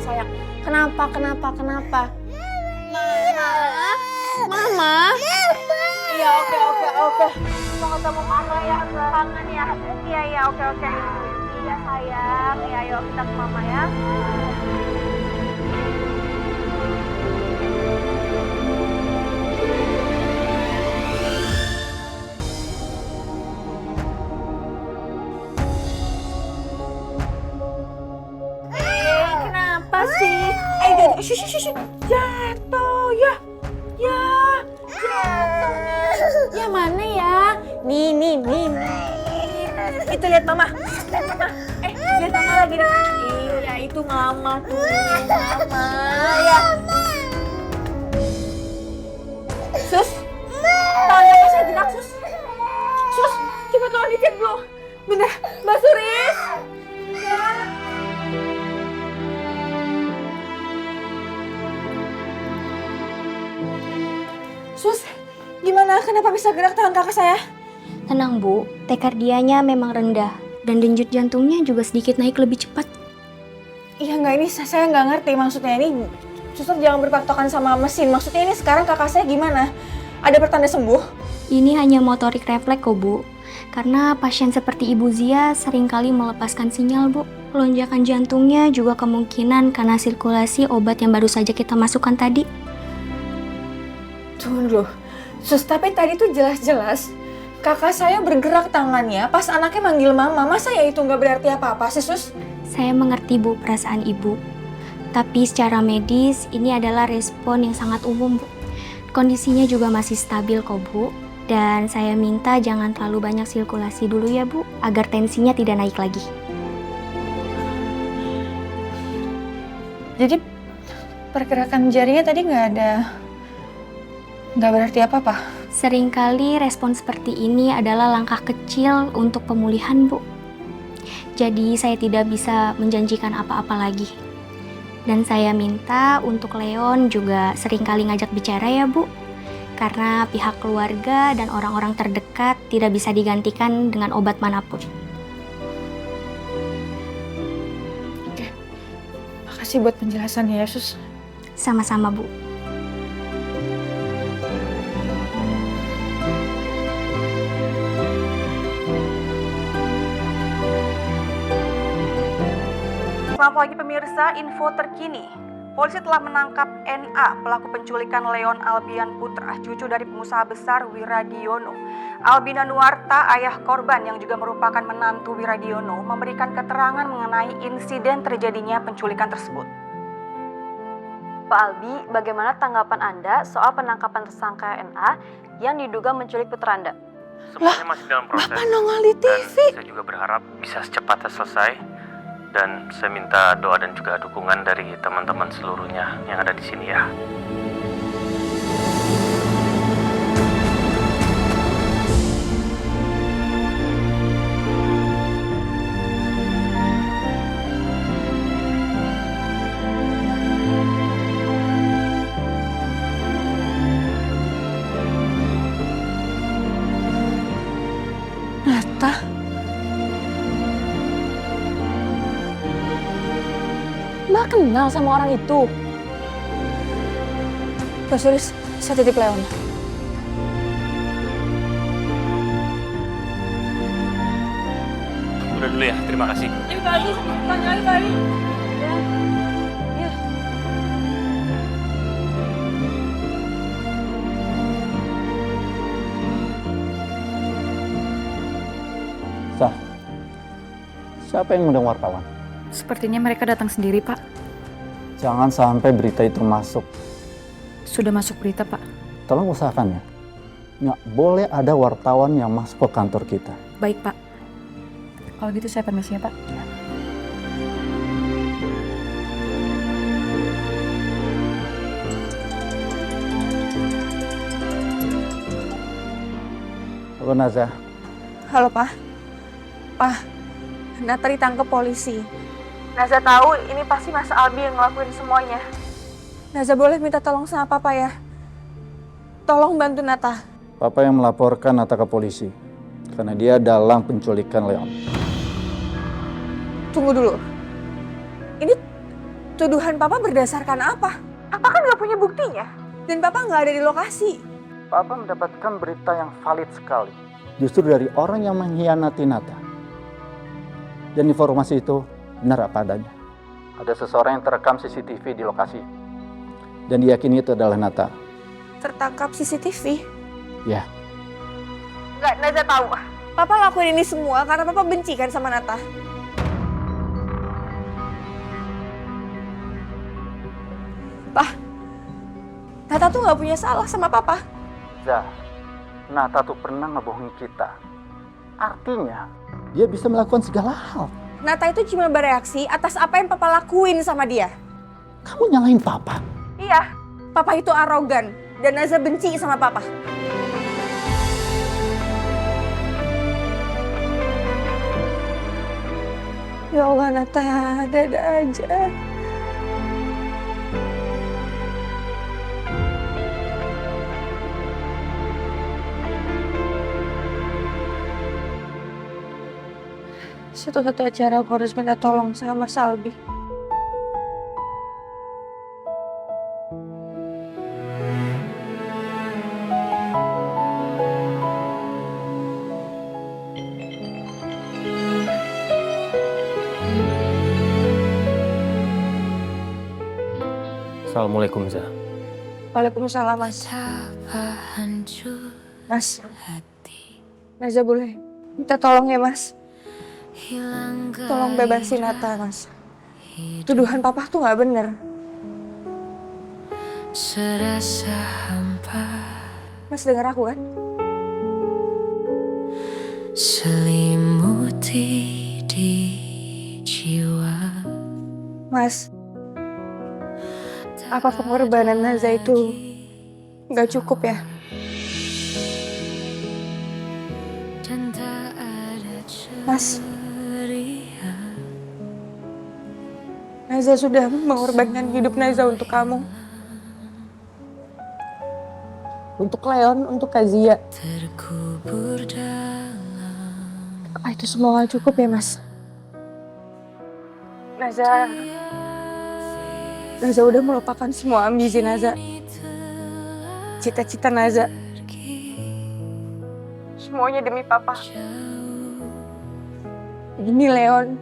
Sayang. Kenapa? Mama? Iya, oke. Mau ketemu mama ya, kangen ya. Iya, oke. Iya, sayang. Iya, ayo kita ke mama ya. Kenapa sih? Shh. Jatuh ya. Jatuh. Ya mana ya? Nih. Itu lihat mama. Lihat mama lagi. Iya, itu mama tuh. Mama ya. Sus. Tangannya saya gerak, Sus. Sus, coba tolong dicek dulu. Bener, Mbak Suris. Ya. Sus, gimana? Kenapa bisa gerak tangan kakak saya? Tenang Bu, takikardianya memang rendah dan denyut jantungnya juga sedikit naik lebih cepat. Iya nggak, ini saya nggak ngerti maksudnya ini. Suster jangan berpatokan sama mesin. Maksudnya ini sekarang kakak saya gimana? Ada pertanda sembuh? Ini hanya motorik refleks kok Bu. Karena pasien seperti Ibu Zia seringkali melepaskan sinyal Bu. Lonjakan jantungnya juga kemungkinan karena sirkulasi obat yang baru saja kita masukkan tadi. Tunggu dulu. Sus, tapi tadi tuh jelas-jelas kakak saya bergerak tangannya pas anaknya manggil mama. Masa ya itu nggak berarti apa-apa sih, Sus? Saya mengerti Bu perasaan Ibu. Tapi secara medis ini adalah respon yang sangat umum Bu. Kondisinya juga masih stabil kok Bu. Dan saya minta jangan terlalu banyak sirkulasi dulu ya Bu, agar tensinya tidak naik lagi. Jadi pergerakan jarinya tadi nggak berarti apa-apa? Seringkali respon seperti ini adalah langkah kecil untuk pemulihan, Bu. Jadi saya tidak bisa menjanjikan apa-apa lagi. Dan saya minta untuk Leon juga seringkali ngajak bicara ya, Bu. Karena pihak keluarga dan orang-orang terdekat tidak bisa digantikan dengan obat manapun. Oke, makasih buat penjelasannya ya, Sus. Sama-sama, Bu. Selamat pagi pemirsa, info terkini. Polisi telah menangkap NA, pelaku penculikan Leon Albian Putra, cucu dari pengusaha besar Wiradiono. Albina Nuarta, ayah korban yang juga merupakan menantu Wiradiono, memberikan keterangan mengenai insiden terjadinya penculikan tersebut. Pak Albi, bagaimana tanggapan Anda soal penangkapan tersangka NA yang diduga menculik putra Anda? Semuanya masih dalam proses. Bapak nongol di TV. Dan saya juga berharap bisa secepatnya selesai. Dan saya minta doa dan juga dukungan dari teman-teman seluruhnya yang ada di sini ya. Nata. Mbak kenal sama orang itu? Mbak Suris, saya titip Leon. Udah dulu ya, terima kasih. Ini kali, kali. Ya. Sah, siapa yang ngundang wartawan? Sepertinya mereka datang sendiri, Pak. Jangan sampai berita itu masuk. Sudah masuk berita, Pak. Tolong usahakan ya. Nggak boleh ada wartawan yang masuk ke kantor kita. Baik, Pak. Kalau gitu saya permisi ya, Pak. Halo Naza. Halo, Pak. Pak, Nata ditangkap polisi. Naza tahu ini pasti Mas Albi yang ngelakuin semuanya. Naza boleh minta tolong sama Papa ya? Tolong bantu Nata. Papa yang melaporkan Nata ke polisi. Karena dia dalam penculikan Leon. Tunggu dulu. Ini tuduhan Papa berdasarkan apa? Papa kan nggak punya buktinya. Dan Papa nggak ada di lokasi. Papa mendapatkan berita yang valid sekali. Justru dari orang yang mengkhianati Nata. Dan informasi itu benar apa adanya. Ada seseorang yang terekam CCTV di lokasi. Dan diyakini itu adalah Nata. Tertangkap CCTV? Ya. Nggak, Naza tahu. Papa lakuin ini semua karena Papa benci kan sama Nata. Pak, Nata tuh nggak punya salah sama Papa. Zah, Nata tuh pernah ngebohongi kita. Artinya, dia bisa melakukan segala hal. Nata itu cuma bereaksi atas apa yang Papa lakuin sama dia. Kamu nyalahin Papa? Iya, Papa itu arogan dan Naza benci sama Papa. Ya Allah, Nata, ada aja. Satu-satunya cara aku harus minta tolong sama Salbi. Assalamualaikum, Zah. Waalaikumsalam, Mas. Mas, Naza boleh minta tolong ya, Mas. Tolong bebasin Nata, Mas. Tuduhan Papa tuh nggak bener. Mas dengar aku kan? Selimuti di jiwa. Mas, apa pengorbanan Naza itu nggak cukup ya? Mas, Naza sudah mengorbankan hidup Naza untuk kamu. Untuk Leon, untuk Kazia. Terkubur dalam Apa itu semua gak cukup ya, Mas? Naza udah melupakan semua ambisi Naza. Cita-cita Naza. Semuanya demi Papa. Demi Leon.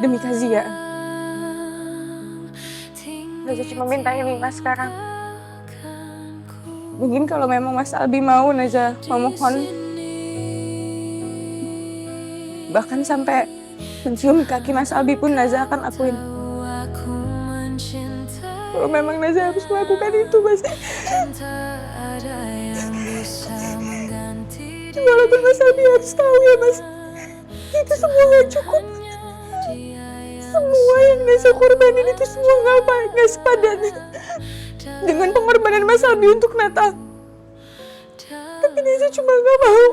Demi Kazia. Naza cuma minta ini, Mas, sekarang. Mungkin kalau memang Mas Albi mau, Naza memohon. Bahkan sampai mencium kaki Mas Albi pun Naza akan lakuin. Kalau memang Naza harus melakukan itu, Mas. Walaupun Mas Albi harus tahu ya, Mas. Itu semua gak cukup. Semua yang Naza korbanin itu semua gak sepadan dengan pengorbanan Mas Albi untuk Nata. Tapi Naza cuma gak mau.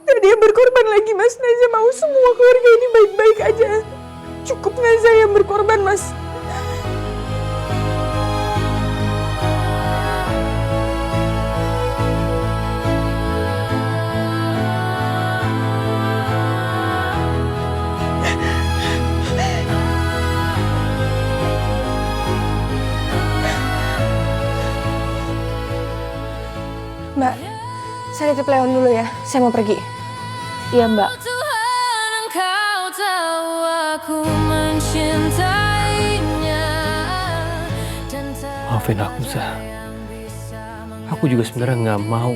Gak ada yang berkorban lagi, Mas. Naza mau semua keluarga ini baik-baik aja. Cukup Naza yang berkorban, Mas. Mbak, saya titip Leon dulu ya. Saya mau pergi. Iya, Mbak. Tuhan, Engkau tahu aku mencintainya. Maafin aku, Zah. Aku juga sebenarnya nggak mau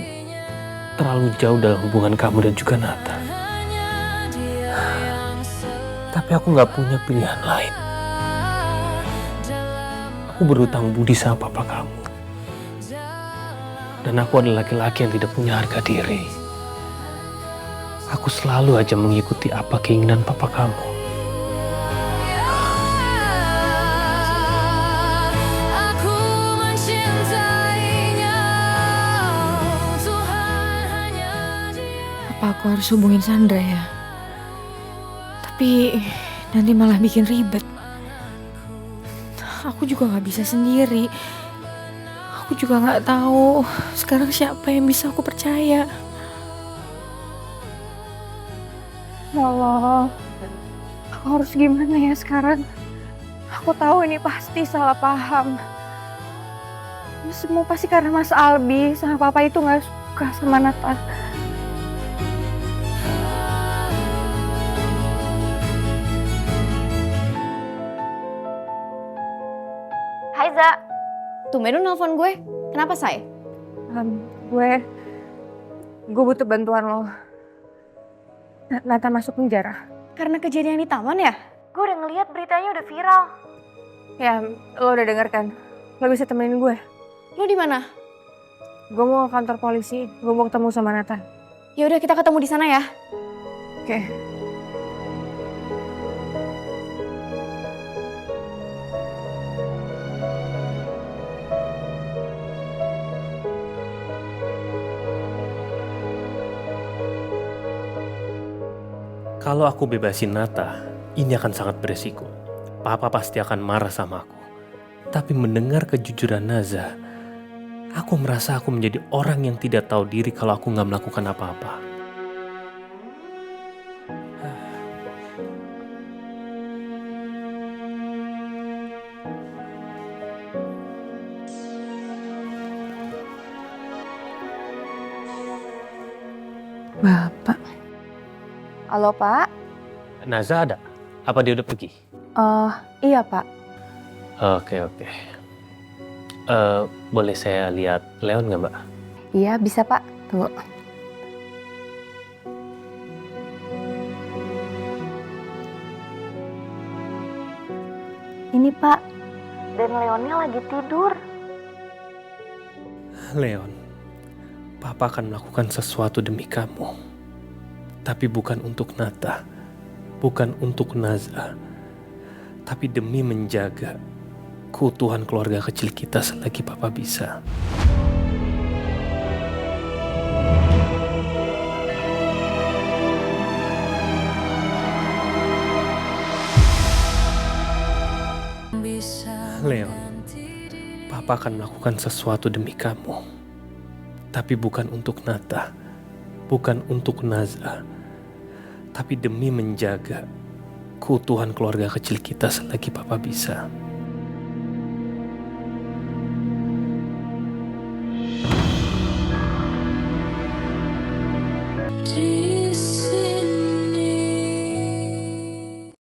terlalu jauh dalam hubungan kamu dan juga Nata. Tapi aku nggak punya pilihan lain. Aku berutang budi sama papa kamu. Dan aku adalah laki-laki yang tidak punya harga diri. Aku selalu aja mengikuti apa keinginan papa kamu. Aku mencintainya. Tuhan hanya Dia. Apa aku harus hubungin Sandra ya? Tapi nanti malah bikin ribet. Aku juga gak bisa sendiri. Aku juga gak tahu sekarang siapa yang bisa aku percaya. Ya Allah, Aku harus gimana ya sekarang? Aku tahu ini pasti salah paham. Ini semua pasti karena Mas Albi sama Papa itu nggak suka sama Nata. Hai Za, tumben lu nelfon gue. Kenapa, Say? Gue butuh bantuan lo. Nata masuk penjara. Karena kejadian di taman ya? Gue udah ngeliat beritanya udah viral. Ya, lo udah denger kan? Lo bisa temenin gue. Lu di mana? Gue mau ke kantor polisi. Gue mau ketemu sama Nata. Ya udah kita ketemu di sana ya. Oke. Kalau aku bebasin Nata, ini akan sangat beresiko. Papa pasti akan marah sama aku. Tapi mendengar kejujuran Naza, aku merasa aku menjadi orang yang tidak tahu diri kalau aku nggak melakukan apa-apa. Bapak. Halo, Pak. Naza ada? Apa dia udah pergi? Iya, Pak. Oke. Boleh saya lihat Leon nggak, Mbak? Iya, bisa, Pak. Tunggu. Ini Pak, dan Leonnya lagi tidur. Leon, Papa akan melakukan sesuatu demi kamu. Tapi bukan untuk Nata, bukan untuk Naza, tapi demi menjaga keutuhan keluarga kecil kita selagi Papa bisa. Leon, Papa akan melakukan sesuatu demi kamu. Tapi bukan untuk Nata, bukan untuk Naza, tapi demi menjaga keutuhan keluarga kecil kita selagi Papa bisa. Dia